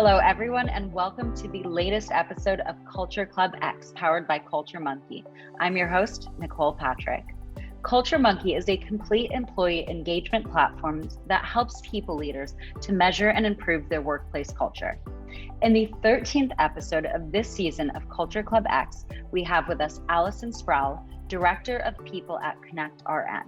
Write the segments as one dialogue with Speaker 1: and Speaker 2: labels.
Speaker 1: Hello, everyone, and welcome to the latest episode of CultureClub X, powered by CultureMonkey. I'm your host, Nicole Patrick. CultureMonkey is a complete employee engagement platform that helps people leaders to measure and improve their workplace culture. In the 13th episode of this season of CultureClub X, we have with us Allison Sproul, Director of People at connectRN.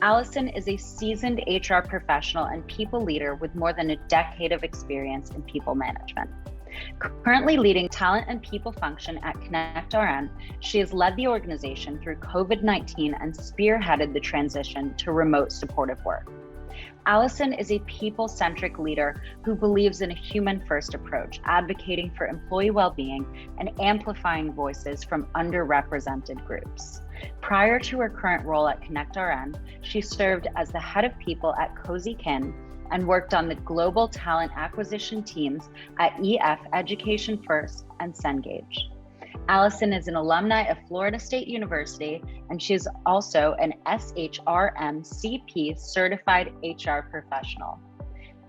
Speaker 1: Allison is a seasoned HR professional and people leader with more than a decade of experience in people management. Currently leading talent and people function at connectRN, she has led the organization through COVID-19 and spearheaded the transition to remote supportive work. Allison is a people-centric leader who believes in a human-first approach, advocating for employee well-being and amplifying voices from underrepresented groups. Prior to her current role at connectRN, she served as the head of people at CozyKin and worked on the global talent acquisition teams at EF Education First and Cengage. Allison is an alumni of Florida State University, and she is also an SHRM-CP certified HR professional.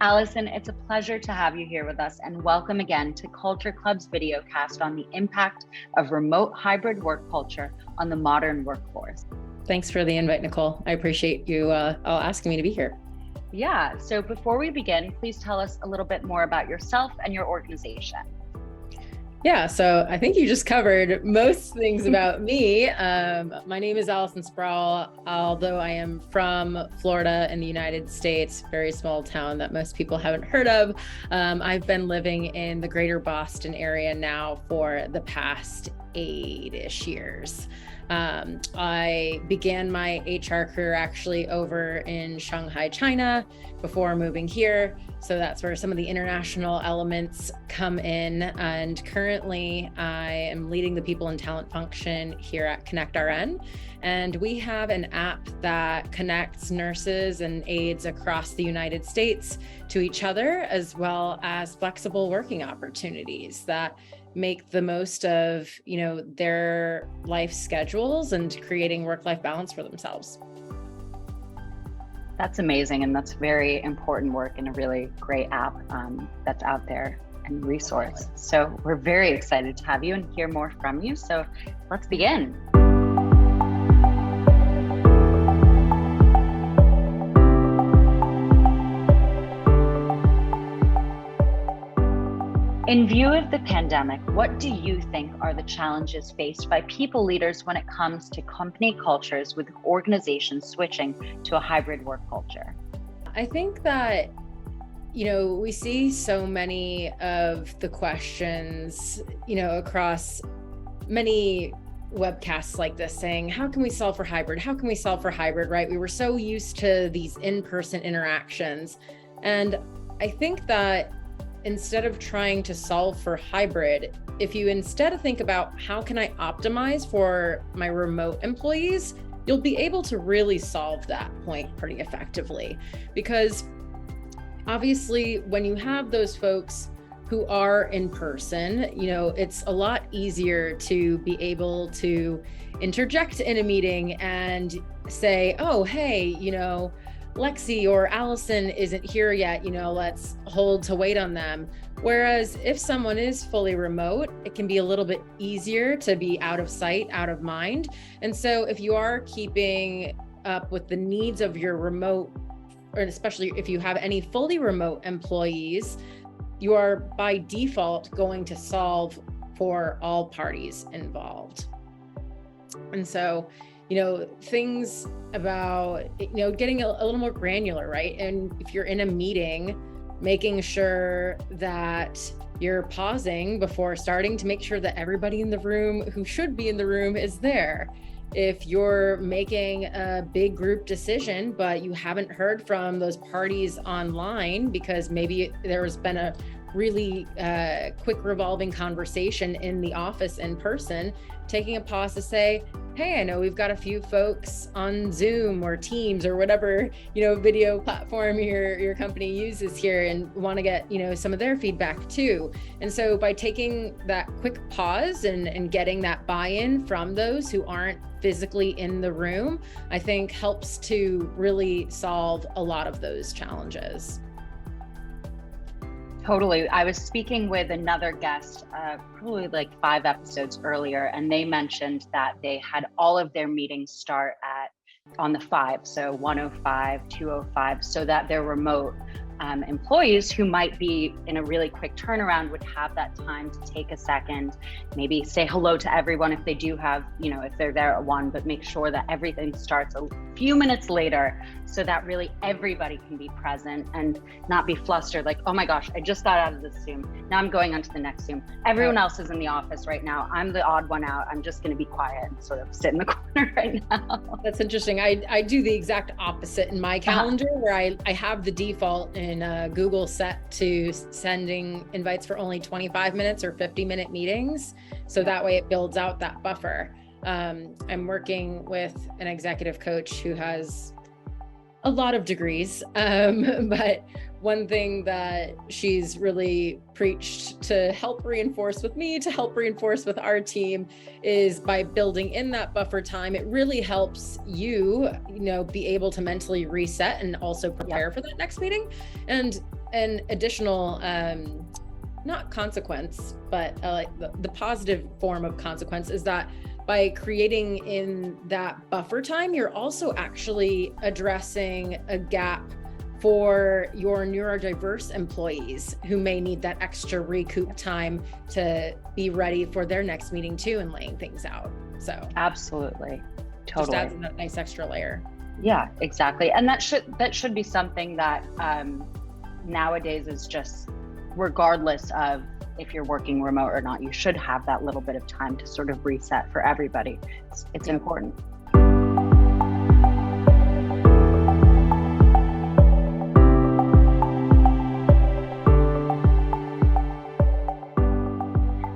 Speaker 1: Allison, it's a pleasure to have you here with us, and welcome again to Culture Club's video cast on the impact of remote hybrid work culture on the modern workforce.
Speaker 2: Thanks for the invite, Nicole. I appreciate you all asking me to be here.
Speaker 1: Yeah, so before we begin, please tell us a little bit more about yourself and your organization.
Speaker 2: Yeah, so I think you just covered most things about me. My name is Allison Sproul, although I am from Florida in the United States, very small town that most people haven't heard of. I've been living in the greater Boston area now for the past 8-ish years. I began my HR career actually over in Shanghai, China, before moving here. So that's where some of the international elements come in. And currently I am leading the people and talent function here at connectRN. And we have an app that connects nurses and aides across the United States to each other, as well as flexible working opportunities that make the most of, their life schedules and creating work-life balance for themselves.
Speaker 1: That's amazing, and that's very important work and a really great app that's out there and resource. So we're very excited to have you and hear more from you. So let's begin. In view of the pandemic, what do you think are the challenges faced by people leaders when it comes to company cultures with organizations switching to a hybrid work culture?
Speaker 2: I think that, we see so many of the questions, across many webcasts like this saying, how can we solve for hybrid? How can we solve for hybrid, right? We were so used to these in-person interactions. And I think that instead of trying to solve for hybrid, if you instead think about how can I optimize for my remote employees, you'll be able to really solve that point pretty effectively. Because obviously when you have those folks who are in person, it's a lot easier to be able to interject in a meeting and say, oh, hey, Lexi or Allison isn't here yet, let's hold to wait on them. Whereas if someone is fully remote, it can be a little bit easier to be out of sight, out of mind. And so if you are keeping up with the needs of your remote, or especially if you have any fully remote employees, you are by default going to solve for all parties involved. And so things about, getting a little more granular, right? And if you're in a meeting, making sure that you're pausing before starting to make sure that everybody in the room who should be in the room is there. If you're making a big group decision, but you haven't heard from those parties online because maybe there's been a really quick revolving conversation in the office in person, taking a pause to say, hey, I know we've got a few folks on Zoom or Teams or whatever, video platform your company uses here and want to get, some of their feedback too. And so by taking that quick pause and getting that buy-in from those who aren't physically in the room, I think helps to really solve a lot of those challenges.
Speaker 1: Totally. I was speaking with another guest, probably like 5 episodes earlier, and they mentioned that they had all of their meetings start on the 5, so 1:05, 2:05, so that their remote employees who might be in a really quick turnaround would have that time to take a second, maybe say hello to everyone if they do have, if they're there at 1, but make sure that everything starts a few minutes later so that really everybody can be present and not be flustered like, oh my gosh, I just got out of this Zoom. Now I'm going on to the next Zoom. Everyone else is in the office right now. I'm the odd one out. I'm just going to be quiet and sort of sit in the corner right now.
Speaker 2: That's interesting. I do the exact opposite in my calendar where I have the default in Google set to sending invites for only 25 minutes or 50-minute meetings. So that way it builds out that buffer. I'm working with an executive coach who has a lot of degrees, but one thing that she's really preached to help reinforce with me, to help reinforce with our team, is by building in that buffer time, it really helps you, be able to mentally reset and also prepare for that next meeting. And an additional, not consequence, but like the positive form of consequence is that by creating in that buffer time, you're also actually addressing a gap for your neurodiverse employees who may need that extra recoup time to be ready for their next meeting too and laying things out. So
Speaker 1: absolutely, totally.
Speaker 2: Just adds a nice extra layer.
Speaker 1: Yeah, exactly. And that should be something that nowadays is just, regardless of if you're working remote or not, you should have that little bit of time to sort of reset for everybody. It's important.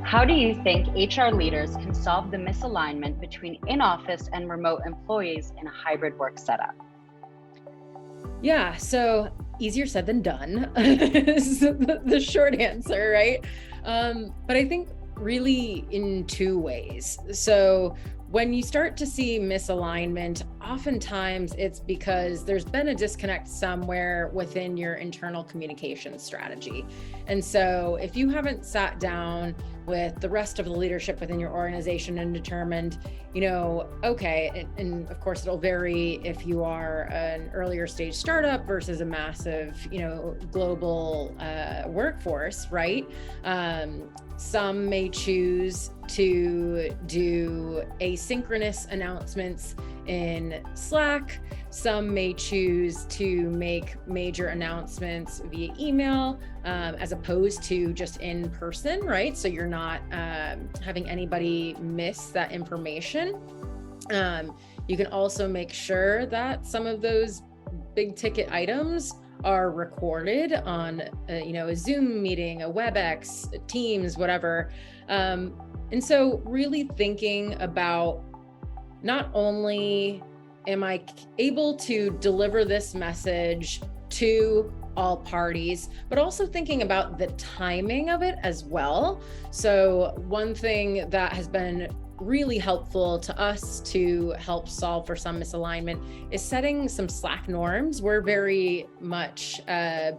Speaker 1: How do you think HR leaders can solve the misalignment between in-office and remote employees in a hybrid work setup?
Speaker 2: Yeah, so easier said than done is the short answer, right? But I think really in 2 ways. So when you start to see misalignment, oftentimes it's because there's been a disconnect somewhere within your internal communication strategy. And so if you haven't sat down with the rest of the leadership within your organization and determined, okay, and of course it'll vary if you are an earlier stage startup versus a massive, global workforce, right? Some may choose to do asynchronous announcements in Slack. Some may choose to make major announcements via email, as opposed to just in person, right? So you're not having anybody miss that information. You can also make sure that some of those big ticket items are recorded on a Zoom meeting, a WebEx, a Teams, whatever. And so really thinking about not only am I able to deliver this message to all parties, but also thinking about the timing of it as well. So one thing that has been really helpful to us to help solve for some misalignment is setting some Slack norms. We're very much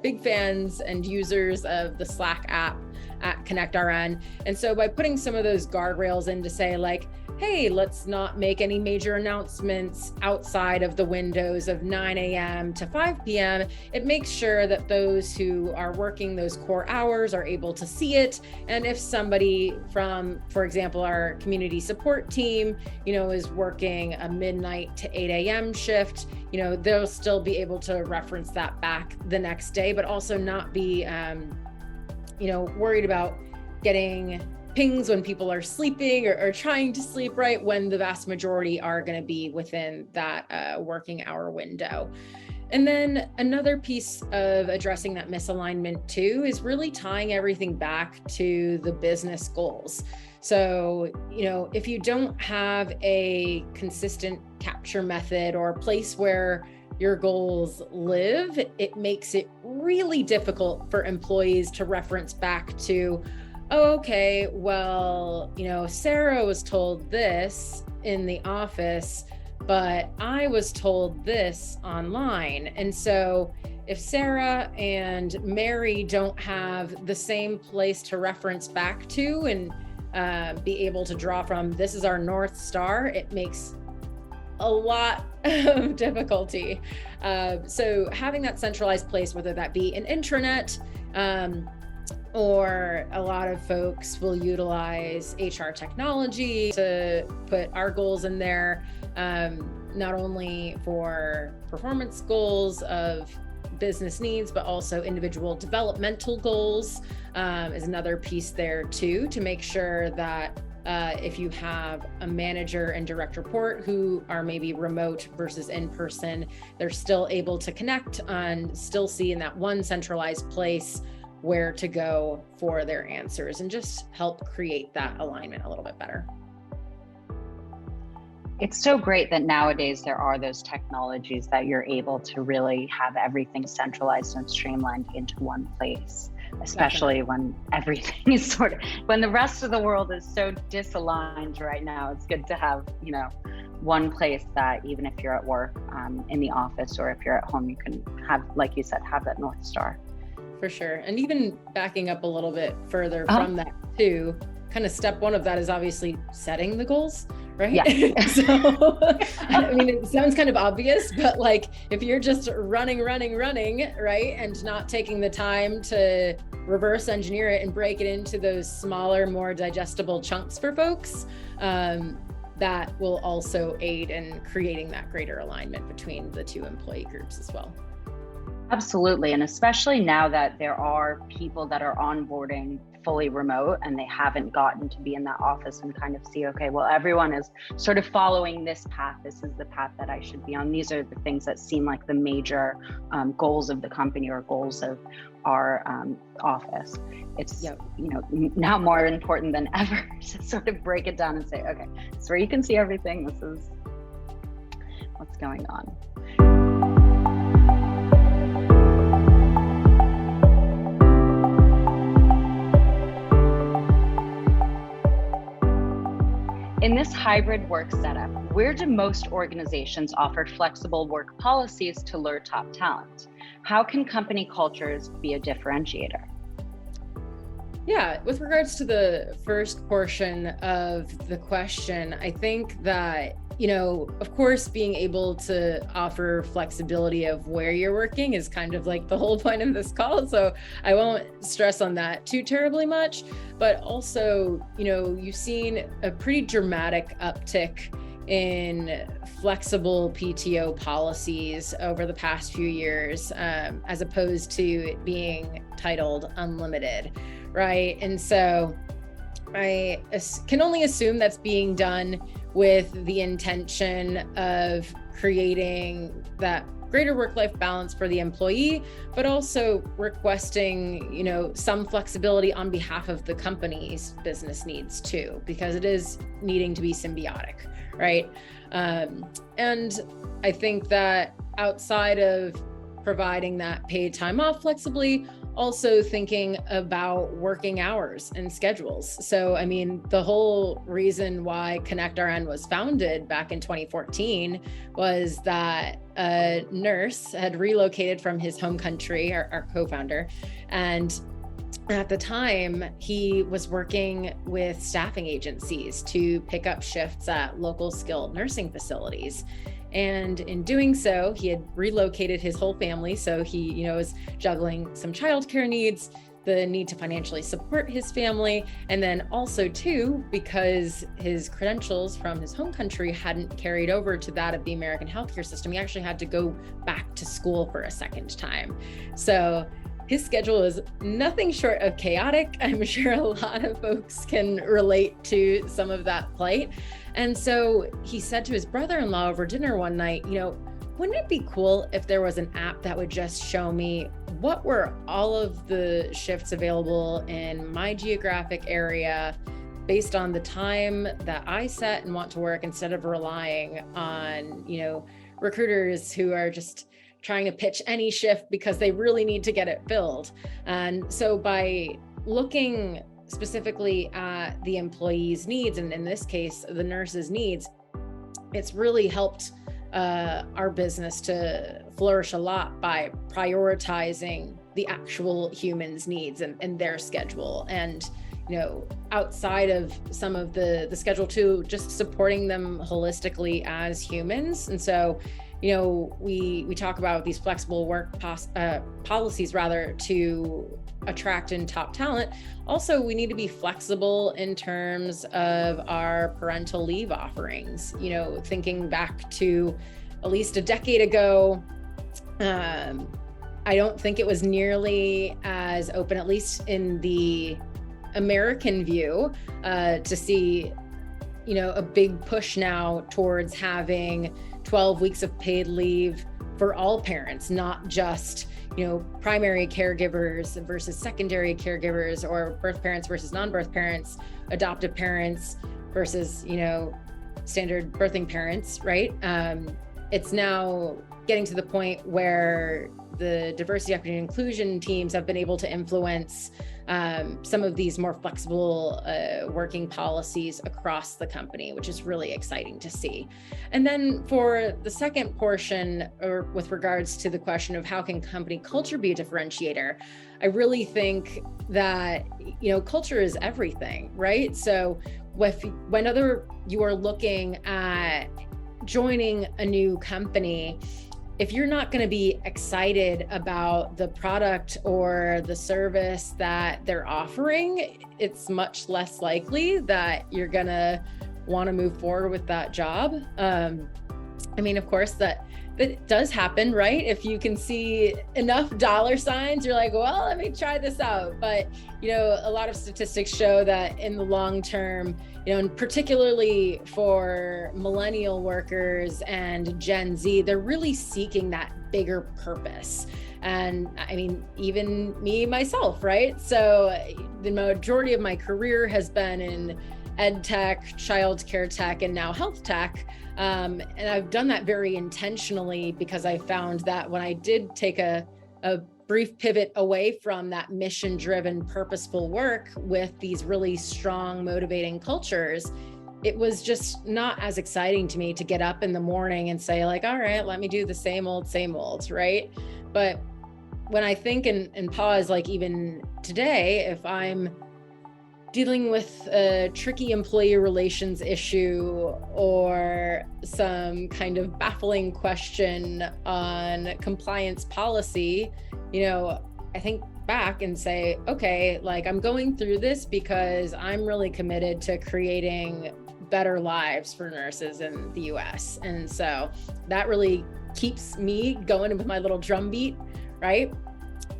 Speaker 2: big fans and users of the Slack app at connectRN. And so by putting some of those guardrails in to say like, hey, let's not make any major announcements outside of the windows of 9 a.m. to 5 p.m. It makes sure that those who are working those core hours are able to see it. And if somebody from, for example, our community support team, is working a midnight to 8 a.m. shift, they'll still be able to reference that back the next day, but also not be, worried about getting pings when people are sleeping or trying to sleep, right? When the vast majority are going to be within that working hour window. And then another piece of addressing that misalignment too is really tying everything back to the business goals. So, if you don't have a consistent capture method or a place where your goals live, it makes it really difficult for employees to reference back to, oh, okay, well, Sarah was told this in the office, but I was told this online. And so if Sarah and Mary don't have the same place to reference back to and be able to draw from, this is our North Star, it makes a lot of difficulty. So having that centralized place, whether that be an intranet, or a lot of folks will utilize HR technology to put our goals in there, not only for performance goals of business needs, but also individual developmental goals is another piece there too, to make sure that if you have a manager and direct report who are maybe remote versus in person, they're still able to connect and still see in that one centralized place where to go for their answers, and just help create that alignment a little bit better.
Speaker 1: It's so great that nowadays there are those technologies that you're able to really have everything centralized and streamlined into one place, especially when everything is when the rest of the world is so disaligned right now. It's good to have, one place that even if you're at work, in the office, or if you're at home, you can have, like you said, have that North Star.
Speaker 2: For sure. And even backing up a little bit further from that too, kind of step one of that is obviously setting the goals, right? Yeah. So, I mean, it sounds kind of obvious, but like if you're just running, right, and not taking the time to reverse engineer it and break it into those smaller, more digestible chunks for folks, that will also aid in creating that greater alignment between the two employee groups as well.
Speaker 1: Absolutely. And especially now that there are people that are onboarding fully remote and they haven't gotten to be in that office and kind of see, okay, well, everyone is sort of following this path. This is the path that I should be on. These are the things that seem like the major goals of the company or goals of our office. It's, now more important than ever to sort of break it down and say, okay, so where you can see everything, this is what's going on. In this hybrid work setup, where do most organizations offer flexible work policies to lure top talent? How can company cultures be a differentiator?
Speaker 2: Yeah, with regards to the first portion of the question, I think that, of course, being able to offer flexibility of where you're working is kind of like the whole point of this call. So I won't stress on that too terribly much, but also, you've seen a pretty dramatic uptick in flexible PTO policies over the past few years, as opposed to it being titled unlimited, right? And so I can only assume that's being done with the intention of creating that greater work-life balance for the employee, but also requesting, some flexibility on behalf of the company's business needs too, because it is needing to be symbiotic, right? And I think that outside of providing that paid time off flexibly, also thinking about working hours and schedules. So, I mean, the whole reason why connectRN was founded back in 2014 was that a nurse had relocated from his home country, our co-founder, and at the time, he was working with staffing agencies to pick up shifts at local skilled nursing facilities. And in doing so, he had relocated his whole family. So he, was juggling some childcare needs, the need to financially support his family. And then also too, because his credentials from his home country hadn't carried over to that of the American healthcare system, he actually had to go back to school for a second time. So his schedule is nothing short of chaotic. I'm sure a lot of folks can relate to some of that plight. And so he said to his brother-in-law over dinner one night, wouldn't it be cool if there was an app that would just show me what were all of the shifts available in my geographic area based on the time that I set and want to work, instead of relying on, recruiters who are just trying to pitch any shift because they really need to get it filled. And so by looking specifically at the employee's needs, and in this case, the nurse's needs, it's really helped our business to flourish a lot by prioritizing the actual humans' needs and their schedule. And, outside of some of the schedule too, just supporting them holistically as humans. And so, we talk about these flexible work policies rather to attract and top talent. Also, we need to be flexible in terms of our parental leave offerings. Thinking back to at least a decade ago, I don't think it was nearly as open, at least in the American view, to see, a big push now towards having 12 weeks of paid leave for all parents, not just, primary caregivers versus secondary caregivers, or birth parents versus non-birth parents, adoptive parents versus, standard birthing parents, right? It's now getting to the point where the diversity, equity, and inclusion teams have been able to influence some of these more flexible working policies across the company, which is really exciting to see. And then for the second portion, or with regards to the question of how can company culture be a differentiator, I really think that, culture is everything, right? So whenever you are looking at joining a new company, if you're not going to be excited about the product or the service that they're offering, it's much less likely that you're going to want to move forward with that job. Of course, that does happen, right? If you can see enough dollar signs, you're like, well, let me try this out. But, a lot of statistics show that in the long term, and particularly for millennial workers and Gen Z, they're really seeking that bigger purpose. And even me, myself, right? So the majority of my career has been in ed tech, childcare tech, and now health tech. And I've done that very intentionally because I found that when I did take a brief pivot away from that mission-driven, purposeful work with these really strong, motivating cultures, it was just not as exciting to me to get up in the morning and say, like, all right, let me do the same old, right? But when I think and pause, like even today, if I'm dealing with a tricky employee relations issue or some kind of baffling question on compliance policy, I think back and say, okay, like I'm going through this because I'm really committed to creating better lives for nurses in the US. And so that really keeps me going with my little drum beat, right?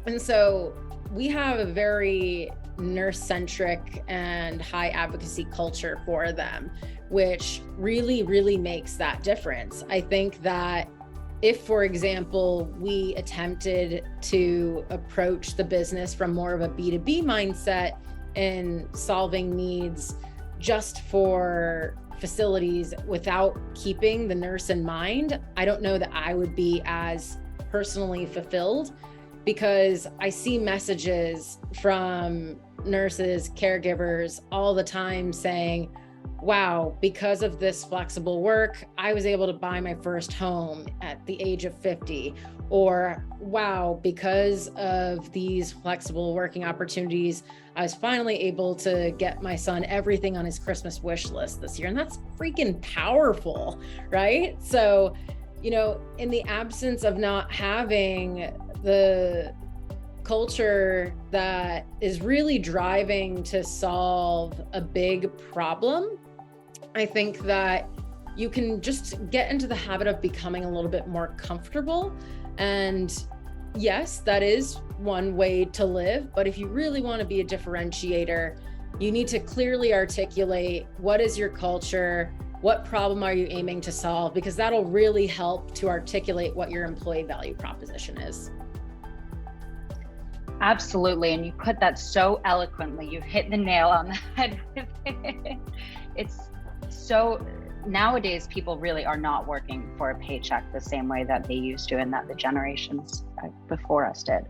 Speaker 2: And so we have a very nurse-centric and high advocacy culture for them, which really, really makes that difference. I think that if, for example, we attempted to approach the business from more of a B2B mindset in solving needs just for facilities without keeping the nurse in mind, I don't know that I would be as personally fulfilled, because I see messages from nurses, caregivers all the time saying, wow, because of this flexible work, I was able to buy my first home at the age of 50. Or, wow, because of these flexible working opportunities, I was finally able to get my son everything on his Christmas wish list this year. And that's freaking powerful, right? So, in the absence of not having the culture that is really driving to solve a big problem, I think that you can just get into the habit of becoming a little bit more comfortable. And yes, that is one way to live. But if you really want to be a differentiator, you need to clearly articulate what is your culture, what problem are you aiming to solve, because that'll really help to articulate what your employee value proposition is.
Speaker 1: Absolutely. And you put that so eloquently. You've hit the nail on the head with it. It's so, nowadays, people really are not working for a paycheck the same way that they used to and that the generations before us did.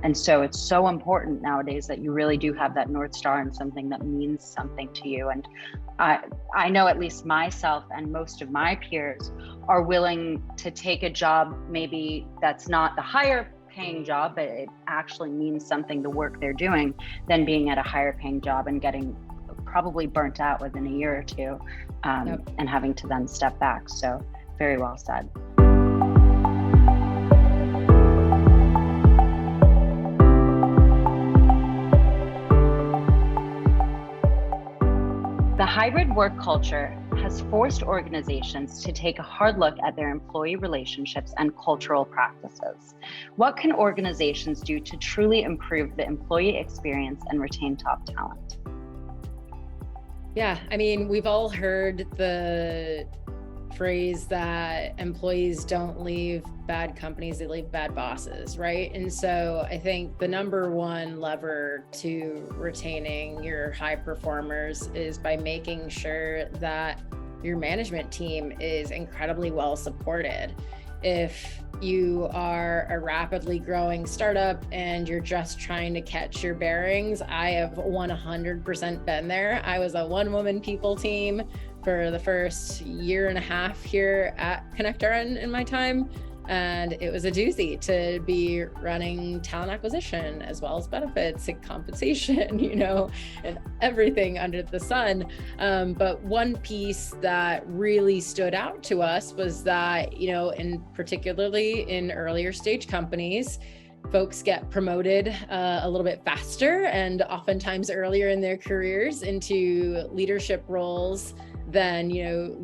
Speaker 1: And so it's so important nowadays that you really do have that North Star and something that means something to you. And I know at least myself and most of my peers are willing to take a job maybe that's not the higher paying job, but it actually means something, the work they're doing, than being at a higher paying job and getting probably burnt out within a year or two, and having to then step back. So very well said. The hybrid work culture has forced organizations to take a hard look at their employee relationships and cultural practices. What can organizations do to truly improve the employee experience and retain top talent?
Speaker 2: Yeah, I mean, we've all heard the phrase that employees don't leave bad companies, they leave bad bosses, right? And so I think the number one lever to retaining your high performers is by making sure that your management team is incredibly well supported. If you are a rapidly growing startup and you're just trying to catch your bearings, I have 100% been there. I was a one-woman people team for the first year and a half here at connectRN in my time. And it was a doozy to be running talent acquisition as well as benefits and compensation, and everything under the sun. But one piece that really stood out to us was that, particularly in earlier stage companies, folks get promoted a little bit faster and oftentimes earlier in their careers into leadership roles than,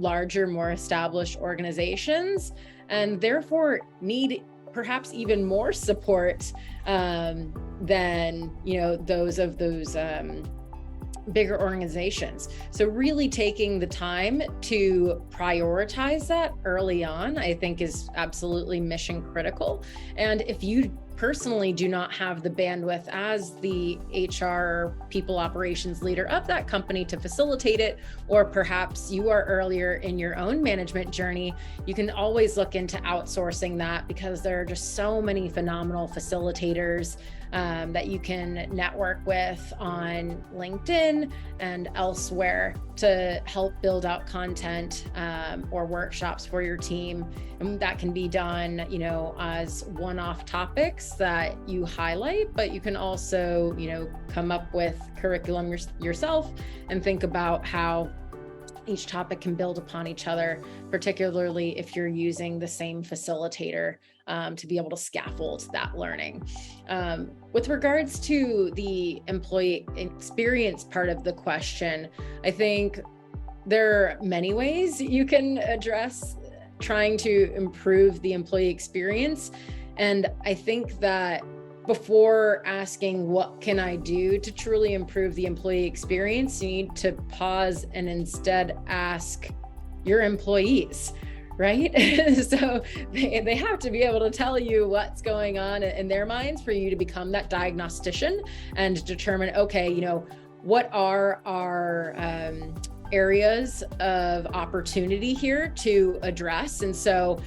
Speaker 2: larger, more established organizations, and therefore need perhaps even more support than, those bigger organizations. So really taking the time to prioritize that early on, I think, is absolutely mission critical. And if you personally do not have the bandwidth as the HR people operations leader of that company to facilitate it, or perhaps you are earlier in your own management journey, you can always look into outsourcing that, because there are just so many phenomenal facilitators that you can network with on LinkedIn and elsewhere to help build out content or workshops for your team. And that can be done, as one-off topics that you highlight, but you can also, come up with curriculum yourself and think about how each topic can build upon each other, particularly if you're using the same facilitator to be able to scaffold that learning. With regards to the employee experience part of the question, I think there are many ways you can address trying to improve the employee experience. And I think that before asking what can I do to truly improve the employee experience, you need to pause and instead ask your employees, right? So they have to be able to tell you what's going on in their minds for you to become that diagnostician and determine, okay, what are our areas of opportunity here to address? And so,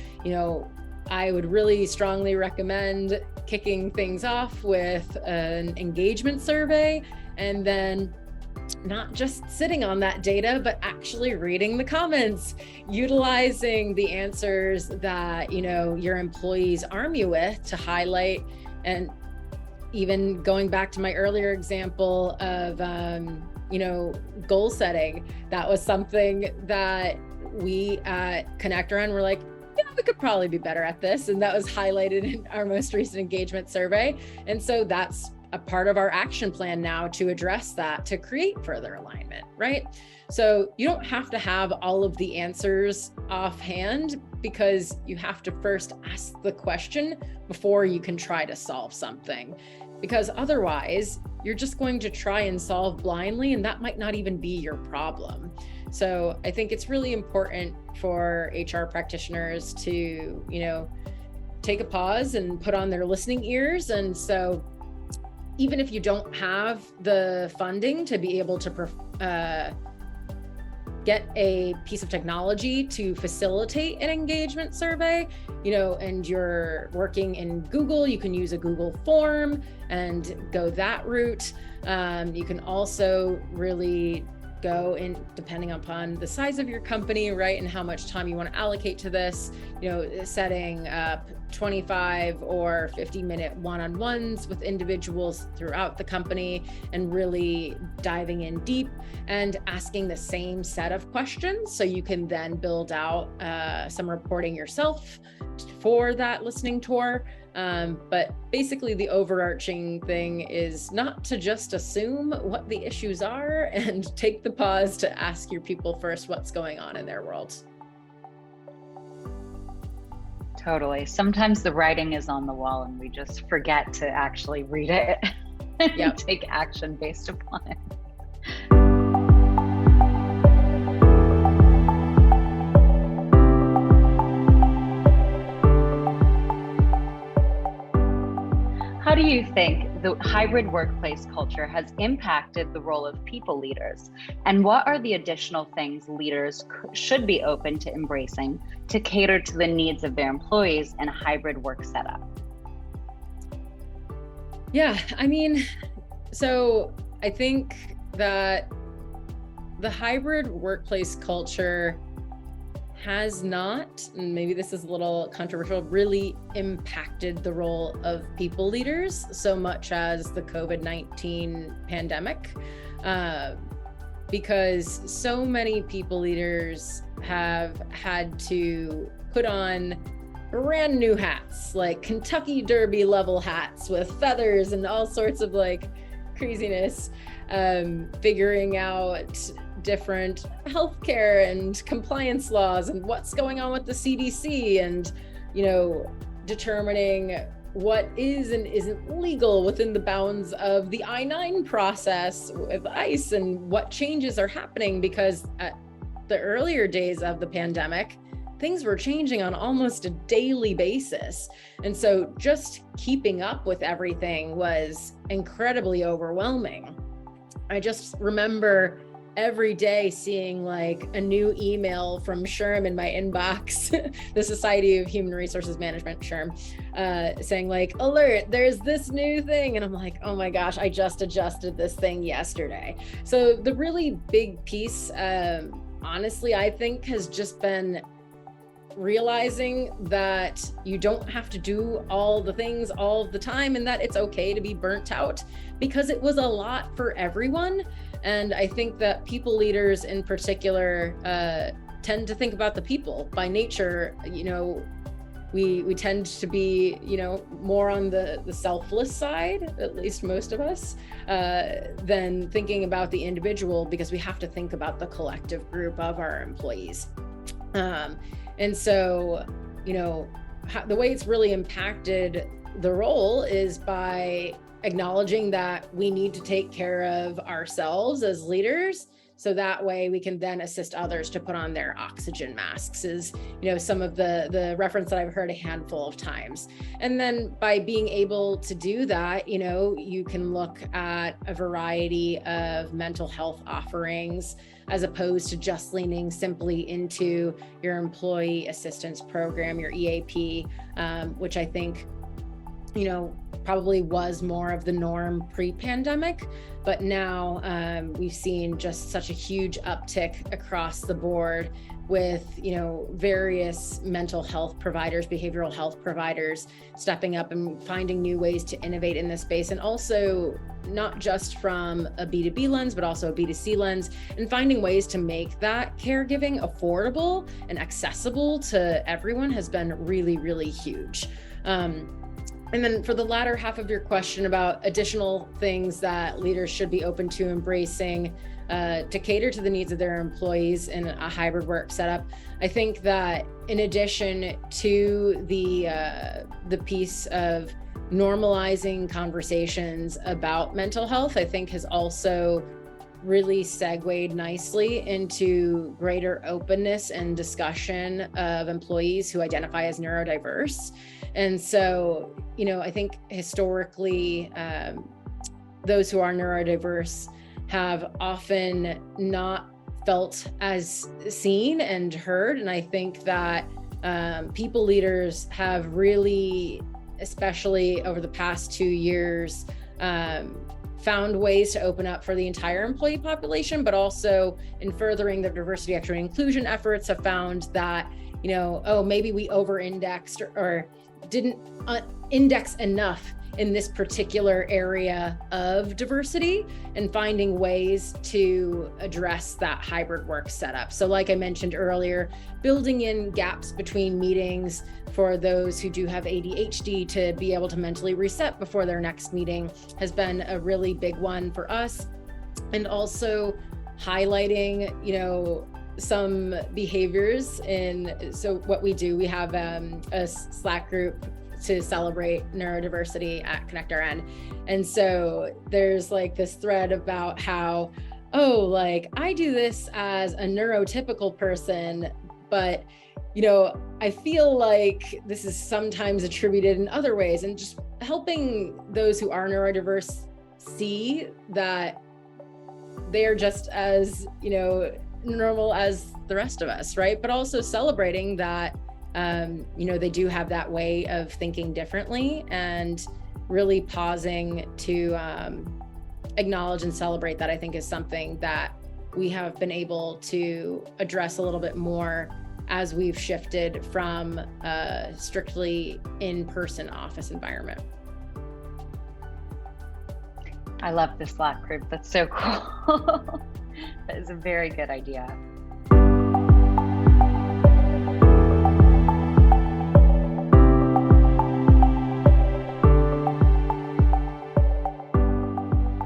Speaker 2: I would really strongly recommend kicking things off with an engagement survey, and then not just sitting on that data, but actually reading the comments, utilizing the answers that, your employees arm you with to highlight. And even going back to my earlier example of, goal setting, that was something that we at connectRN were like, we could probably be better at this. And that was highlighted in our most recent engagement survey. And so that's a part of our action plan now to address that, to create further alignment, right? So you don't have to have all of the answers offhand, because you have to first ask the question before you can try to solve something. Because otherwise, you're just going to try and solve blindly, and that might not even be your problem. So I think it's really important for HR practitioners to, take a pause and put on their listening ears. And so even if you don't have the funding to be able to get a piece of technology to facilitate an engagement survey, and you're working in Google, you can use a Google form and go that route. You can also really go in depending upon the size of your company, right? And how much time you want to allocate to this, setting up 25 or 50-minute one-on-ones with individuals throughout the company and really diving in deep and asking the same set of questions so you can then build out some reporting yourself for that listening tour. But basically the overarching thing is not to just assume what the issues are and take the pause to ask your people first what's going on in their world.
Speaker 1: Totally. Sometimes the writing is on the wall and we just forget to actually read it and take action based upon it. How do you think the hybrid workplace culture has impacted the role of people leaders? And what are the additional things leaders should be open to embracing to cater to the needs of their employees in a hybrid work setup?
Speaker 2: Yeah, so I think that the hybrid workplace culture has not, and maybe this is a little controversial, really impacted the role of people leaders so much as the COVID-19 pandemic, because so many people leaders have had to put on brand new hats, like Kentucky Derby level hats with feathers and all sorts of craziness, figuring out different healthcare and compliance laws and what's going on with the CDC and, determining what is and isn't legal within the bounds of the I-9 process with ICE and what changes are happening, because at the earlier days of the pandemic, things were changing on almost a daily basis. And so just keeping up with everything was incredibly overwhelming. I just remember every day seeing a new email from SHRM in my inbox, the Society of Human Resources Management, SHRM, saying alert, there's this new thing. And I'm like, oh my gosh, I just adjusted this thing yesterday. So the really big piece, honestly, I think has just been realizing that you don't have to do all the things all the time and that it's okay to be burnt out, because it was a lot for everyone. And I think that people leaders in particular tend to think about the people by nature. We tend to be, more on the selfless side, at least most of us, than thinking about the individual, because we have to think about the collective group of our employees. And so, the way it's really impacted the role is by acknowledging that we need to take care of ourselves as leaders, so that way we can then assist others to put on their oxygen masks, is some of the reference that I've heard a handful of times. And then by being able to do that, you can look at a variety of mental health offerings, as opposed to just leaning simply into your employee assistance program, your EAP, which I think probably was more of the norm pre-pandemic, but now we've seen just such a huge uptick across the board with, various mental health providers, behavioral health providers stepping up and finding new ways to innovate in this space. And also not just from a B2B lens, but also a B2C lens, and finding ways to make that caregiving affordable and accessible to everyone has been really, really huge. And then for the latter half of your question about additional things that leaders should be open to embracing to cater to the needs of their employees in a hybrid work setup, I think that in addition to the piece of normalizing conversations about mental health, I think has also really segued nicely into greater openness and discussion of employees who identify as neurodiverse. And so, I think historically, those who are neurodiverse have often not felt as seen and heard. And I think that people leaders have really, especially over the past 2 years, found ways to open up for the entire employee population, but also in furthering the diversity, equity, and inclusion efforts have found that, maybe we over-indexed or didn't index enough in this particular area of diversity, and finding ways to address that hybrid work setup. So like I mentioned earlier, building in gaps between meetings for those who do have ADHD to be able to mentally reset before their next meeting has been a really big one for us. And also highlighting, some behaviors so what we do, we have a Slack group to celebrate neurodiversity at connectRN. And so there's like this thread about how, I do this as a neurotypical person, but I feel like this is sometimes attributed in other ways, and just helping those who are neurodiverse see that they're just as, normal as the rest of us, right? But also celebrating that they do have that way of thinking differently, and really pausing to acknowledge and celebrate that, I think, is something that we have been able to address a little bit more as we've shifted from a strictly in-person office environment.
Speaker 1: I love the Slack group. That's so cool. That is a very good idea.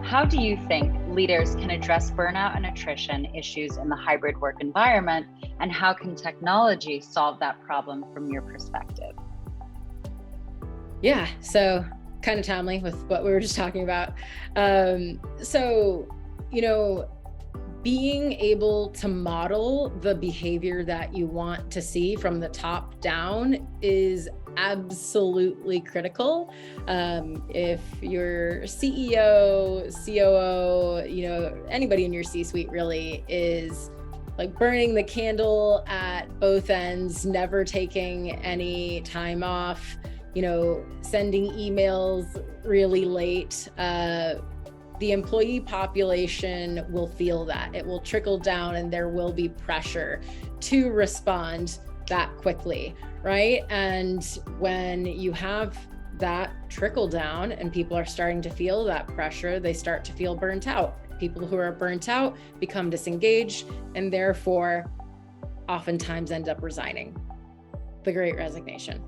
Speaker 1: How do you think leaders can address burnout and attrition issues in the hybrid work environment, and how can technology solve that problem from your perspective?
Speaker 2: Yeah, so kind of timely with what we were just talking about. Being able to model the behavior that you want to see from the top down is absolutely critical. If your CEO, COO, anybody in your C-suite really is like burning the candle at both ends, never taking any time off, sending emails really late, the employee population will feel that. It will trickle down, and there will be pressure to respond that quickly, right? And when you have that trickle down and people are starting to feel that pressure, they start to feel burnt out. People who are burnt out become disengaged, and therefore oftentimes end up resigning. The Great Resignation.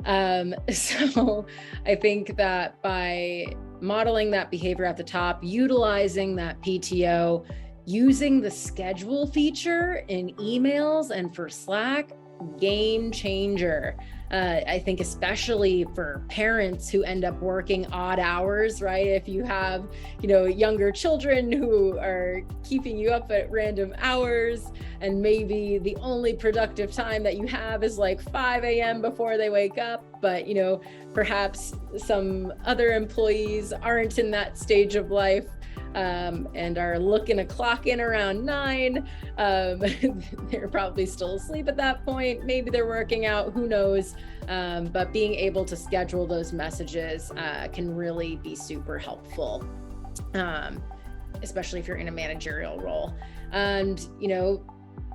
Speaker 2: So I think that by modeling that behavior at the top, utilizing that PTO, using the schedule feature in emails and for Slack, game changer. I think especially for parents who end up working odd hours, right? If you have, younger children who are keeping you up at random hours, and maybe the only productive time that you have is like 5 a.m. before they wake up, but perhaps some other employees aren't in that stage of life, and are looking to clock in around 9. They're probably still asleep at that point. Maybe they're working out, who knows? But being able to schedule those messages can really be super helpful, especially if you're in a managerial role. And,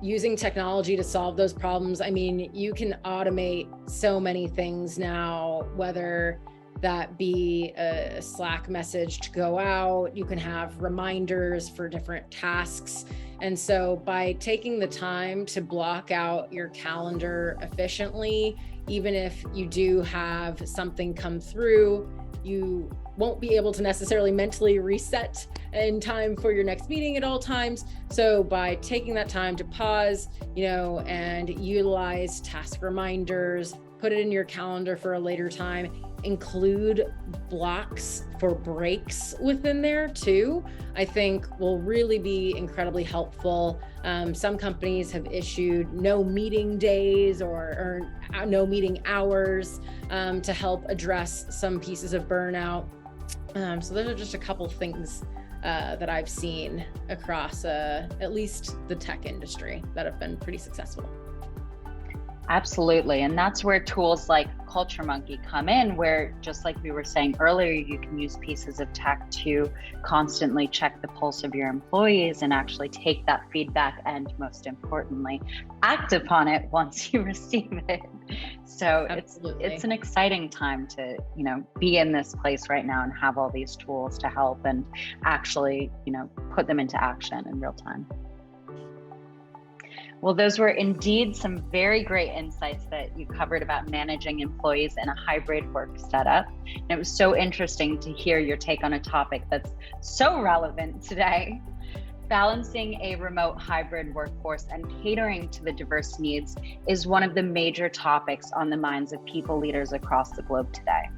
Speaker 2: using technology to solve those problems. I mean, you can automate so many things now, whether that be a Slack message to go out, you can have reminders for different tasks. And so by taking the time to block out your calendar efficiently, even if you do have something come through, you won't be able to necessarily mentally reset in time for your next meeting at all times. So by taking that time to pause, and utilize task reminders, put it in your calendar for a later time, include blocks for breaks within there too, I think will really be incredibly helpful. Some companies have issued no meeting days or no meeting hours to help address some pieces of burnout. So those are just a couple things that I've seen across at least the tech industry that have been pretty successful.
Speaker 1: Absolutely. And that's where tools like CultureMonkey come in, where just like we were saying earlier, you can use pieces of tech to constantly check the pulse of your employees and actually take that feedback and, most importantly, act upon it once you receive it. So it's an exciting time to, be in this place right now and have all these tools to help and actually, put them into action in real time. Well, those were indeed some very great insights that you covered about managing employees in a hybrid work setup. And it was so interesting to hear your take on a topic that's so relevant today. Balancing a remote hybrid workforce and catering to the diverse needs is one of the major topics on the minds of people leaders across the globe today.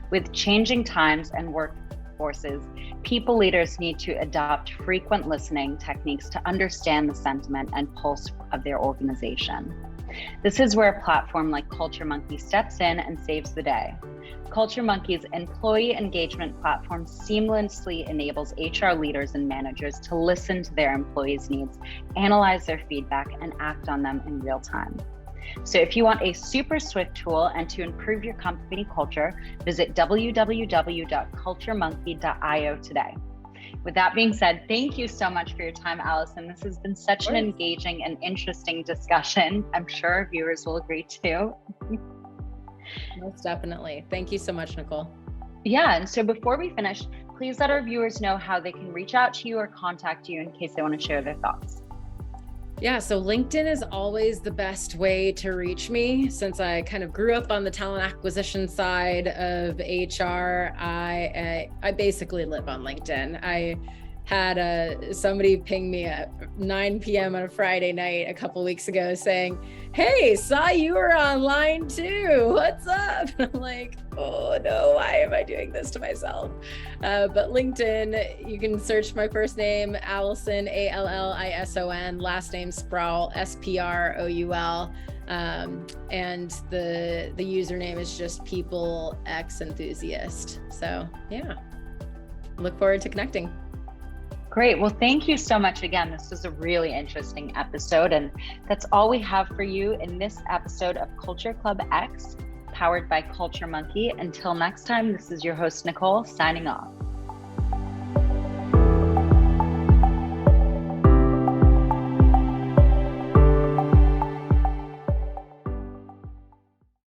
Speaker 1: With changing times and workforces, people leaders need to adopt frequent listening techniques to understand the sentiment and pulse of their organization. This is where a platform like CultureMonkey steps in and saves the day. CultureMonkey's employee engagement platform seamlessly enables HR leaders and managers to listen to their employees' needs, analyze their feedback, and act on them in real time. So if you want a super swift tool and to improve your company culture, visit www.culturemonkey.io today. With that being said, thank you so much for your time, Allison. This has been such an engaging and interesting discussion. I'm sure our viewers will agree too.
Speaker 2: Most definitely. Thank you so much, Nicole.
Speaker 1: Yeah, and so before we finish, please let our viewers know how they can reach out to you or contact you in case they want to share their thoughts.
Speaker 2: Yeah, so LinkedIn is always the best way to reach me. Since I kind of grew up on the talent acquisition side of HR, I basically live on LinkedIn. I had somebody ping me at 9 p.m. on a Friday night a couple weeks ago saying, "Hey, saw you were online too. What's up?" And I'm like, oh no, why am I doing this to myself? But LinkedIn, you can search my first name, Allison, Allison, last name Sproul, Sproul. And the username is just People X Enthusiast. So yeah, look forward to connecting.
Speaker 1: Great. Well, thank you so much again. This was a really interesting episode, and that's all we have for you in this episode of Culture Club X, powered by CultureMonkey. Until next time, this is your host, Nicole, signing off.